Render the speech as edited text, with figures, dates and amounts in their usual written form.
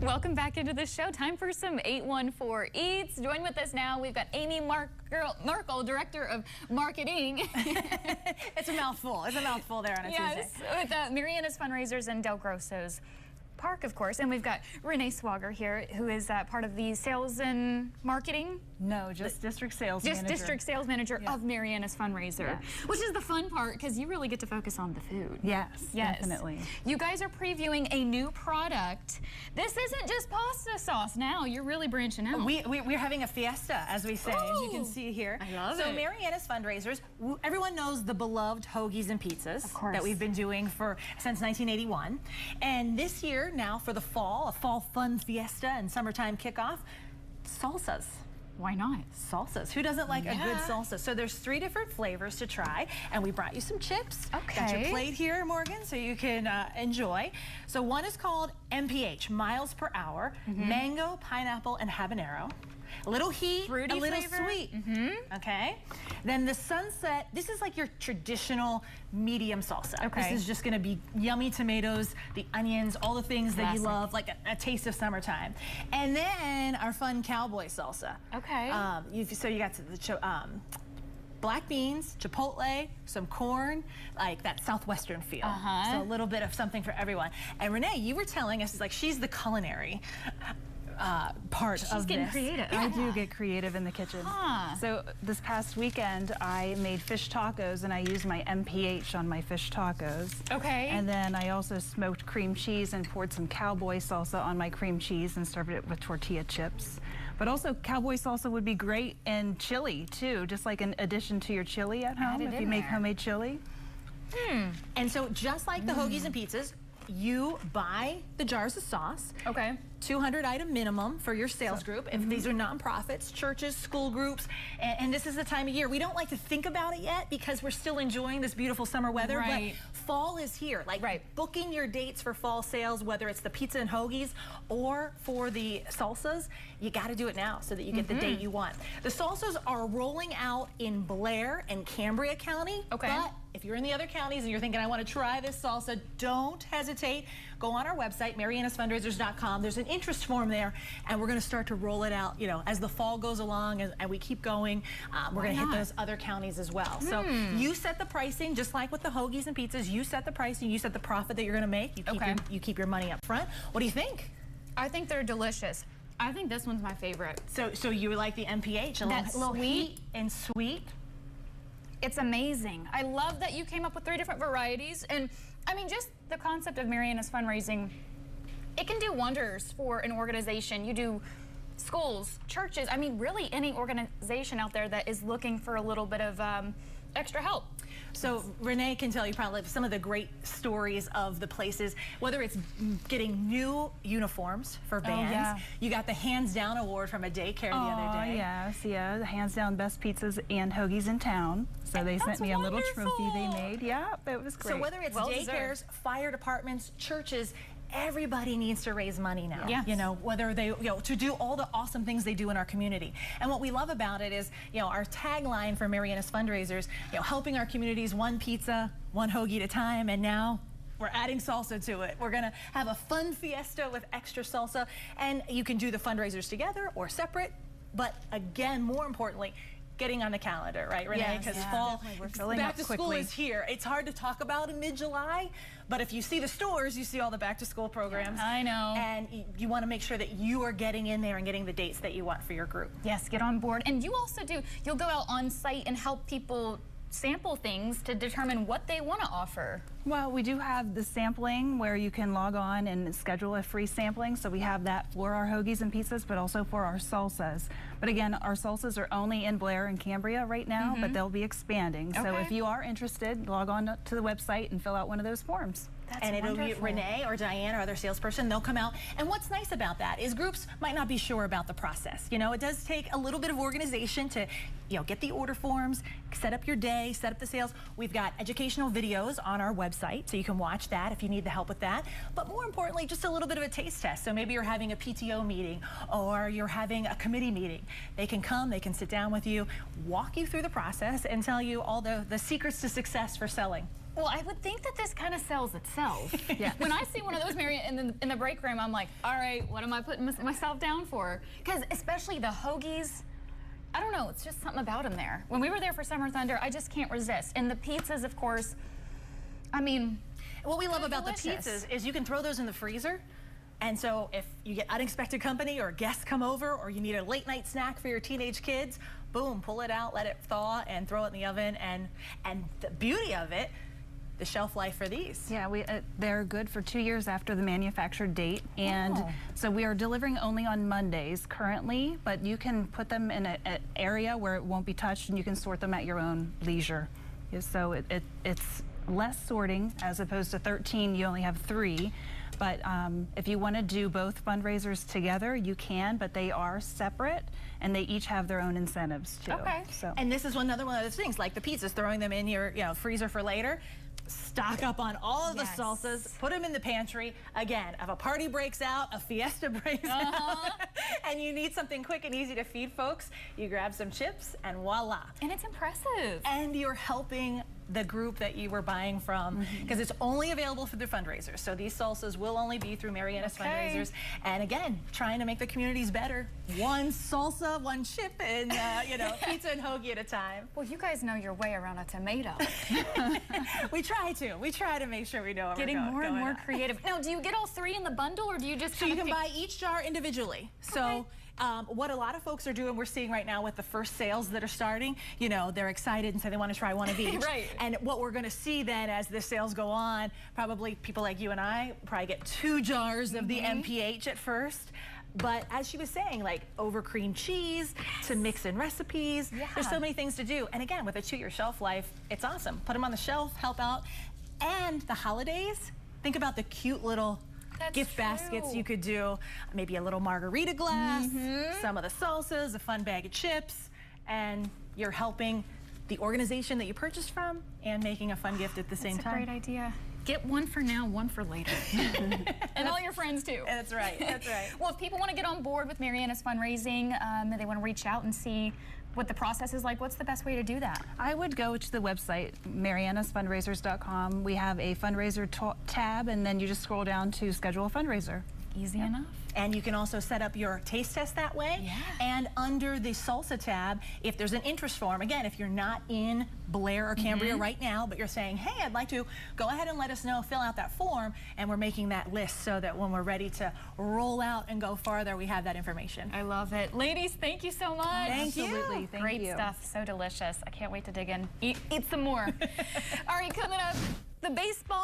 Welcome back into the show. Time for some 814 Eats. Join with us now. We've got Amy Merkel, Director of Marketing. It's a mouthful. It's a mouthful there on a Tuesday. With Marianna's Fundraisers and DelGrosso's Park, of course. And we've got Renee Swager here, who is part of the sales and marketing. No, just district sales manager. Just district sales manager of Marianna's Fundraiser, which is the fun part because you really get to focus on the food. Yes, definitely. You guys are previewing a new product. This isn't just pasta sauce now. You're really branching out. We're having a fiesta, as we say, as you can see here. I love it. So Marianna's Fundraisers, everyone knows the beloved hoagies and pizzas that we've been doing since 1981. And this year, now for the fall, a fall fun fiesta and summertime kickoff, salsas. Why not? Salsas. Who doesn't like a good salsa? So there's 3 different flavors to try, and we brought you some chips. Okay. Got your plate here, Morgan, so you can enjoy. So one is called MPH, miles per hour, mango, pineapple, and habanero. A little heat, fruity a little flavor. sweet. Okay. Then the sunset, this is like your traditional medium salsa. Okay. This is just gonna be yummy tomatoes, the onions, all the things that you love, like a taste of summertime. And then our fun cowboy salsa. Okay. So you got the black beans, chipotle, some corn, like that southwestern feel. So a little bit of something for everyone. And Renee, you were telling us, like, she's the culinary part of this. She's getting creative. I do get creative in the kitchen. So this past weekend, I made fish tacos, and I used my MPH on my fish tacos. Okay. And then I also smoked cream cheese and poured some cowboy salsa on my cream cheese and served it with tortilla chips. But also, cowboy salsa would be great in chili, too, just like an addition to your chili at home if you make homemade chili. And so just like the hoagies and pizzas, you buy the jars of sauce. Okay. 200 item minimum for your sales group. If these are nonprofits, churches, school groups, and this is the time of year. We don't like to think about it yet because we're still enjoying this beautiful summer weather, but fall is here. Like booking your dates for fall sales, whether it's the pizza and hoagies or for the salsas, you got to do it now so that you get the date you want. The salsas are rolling out in Blair and Cambria County. But if you're in the other counties and you're thinking, I want to try this salsa, don't hesitate. Go on our website, mariannasfundraisers.com. There's an interest form there, and we're going to start to roll it out, as the fall goes along and we keep going. We're going to hit those other counties as well. So you set the pricing, just like with the hoagies and pizzas. You set the pricing, you set the profit that you're going to make. You keep your money up front. What do you think? I think they're delicious. I think this one's my favorite. So you like the MPH, a little heat and sweet? It's amazing. I love that you came up with 3 different varieties. And I mean, just the concept of Marianna's Fundraising, it can do wonders for an organization. You do schools, churches, I mean, really any organization out there that is looking for a little bit of extra help. So Renee can tell you probably some of the great stories of the places, whether it's getting new uniforms for bands. You got the Hands Down Award from a daycare the other day. The Hands Down Best Pizzas and Hoagies in Town. So they sent me a little trophy they made. Yeah, it was great. So whether it's daycares, fire departments, churches, everybody needs to raise money now. Whether they, to do all the awesome things they do in our community. And what we love about it is, our tagline for Marianna's Fundraisers, helping our communities one pizza, one hoagie at a time, and now we're adding salsa to it. We're gonna have a fun fiesta with extra salsa, and you can do the fundraisers together or separate, but again, more importantly, getting on the calendar, right, Renee? Because fall, back to school is here. It's hard to talk about in mid-July, but if you see the stores, you see all the back-to-school programs. I know. And you want to make sure that you are getting in there and getting the dates that you want for your group. Yes, get on board. And you also you'll go out on site and help people sample things to determine what they want to offer. Well, we do have the sampling where you can log on and schedule a free sampling. So we have that for our hoagies and pizzas, but also for our salsas. But again, our salsas are only in Blair and Cambria right now, but they'll be expanding. So if you are interested, log on to the website and fill out one of those forms. And it'll be Renee or Diane or other salesperson. They'll come out. And what's nice about that is groups might not be sure about the process. It does take a little bit of organization to, get the order forms, set up your day, set up the sales. We've got educational videos on our website, so you can watch that if you need the help with that. But more importantly, just a little bit of a taste test. So maybe you're having a PTO meeting or you're having a committee meeting. They can come, they can sit down with you, walk you through the process, and tell you all the secrets to success for selling. Well, I would think that this kind of sells itself. Yeah. When I see one of those, Marianna, in the break room, I'm like, all right, what am I putting myself down for? Because especially the hoagies, I don't know, it's just something about them there. When we were there for Summer Thunder, I just can't resist. And the pizzas, of course, I mean, what we love about delicious. the pizzas is you can throw those in the freezer. And so if you get unexpected company or guests come over or you need a late night snack for your teenage kids, boom, pull it out, let it thaw and throw it in the oven. And the beauty of it, the shelf life for these. Yeah, they're good for 2 years after the manufactured date. And so we are delivering only on Mondays currently, but you can put them in an area where it won't be touched and you can sort them at your own leisure. Yeah, so it's less sorting as opposed to 13, you only have 3. But if you want to do both fundraisers together, you can, but they are separate and they each have their own incentives too. Okay. So. And this is another one of those things, like the pizzas, throwing them in your freezer for later. Stock up on all of the salsas, put them in the pantry. Again, if a party breaks out, a fiesta breaks out, and you need something quick and easy to feed folks, you grab some chips and voila. and it's impressive. And you're helping the group that you were buying from, because it's only available for the fundraisers. So these salsas will only be through Marianna's fundraisers. And again, trying to make the communities better. One salsa, one chip, and pizza and hoagie at a time. Well, you guys know your way around a tomato. We try to. We try to make sure we know what Getting we're more and more on. creative. Now, do you get all 3 in the bundle, or do you just So you kind can of buy each jar individually. So what a lot of folks are doing, we're seeing right now with the first sales that are starting, they're excited and say they want to try one of each. Right. And what we're going to see then as the sales go on, probably people like you and I probably get 2 jars of the MPH at first. But as she was saying, like over cream cheese to mix in recipes, there's so many things to do. And again, with a 2-year shelf life, it's awesome. Put them on the shelf, help out. And the holidays, think about the cute little gift baskets you could do. Maybe a little margarita glass, some of the salsas, a fun bag of chips, and you're helping the organization that you purchased from and making a fun gift at the same time. That's a great idea. Get one for now, one for later. And all your friends too. That's right, that's right. Well, if people want to get on board with Marianna's fundraising, they want to reach out and see what the process is like, what's the best way to do that? I would go to the website, mariannasfundraisers.com. We have a fundraiser tab, and then you just scroll down to schedule a fundraiser. Easy enough. And you can also set up your taste test that way. Yeah. And under the salsa tab, if there's an interest form, again, if you're not in Blair or Cambria right now, but you're saying, hey, I'd like to, go ahead and let us know, fill out that form, and we're making that list so that when we're ready to roll out and go farther, we have that information. I love it. Ladies, thank you so much. Thank you. Absolutely, thank Great you. stuff, so delicious. I can't wait to dig in. Eat some more. All right, coming up, the baseball.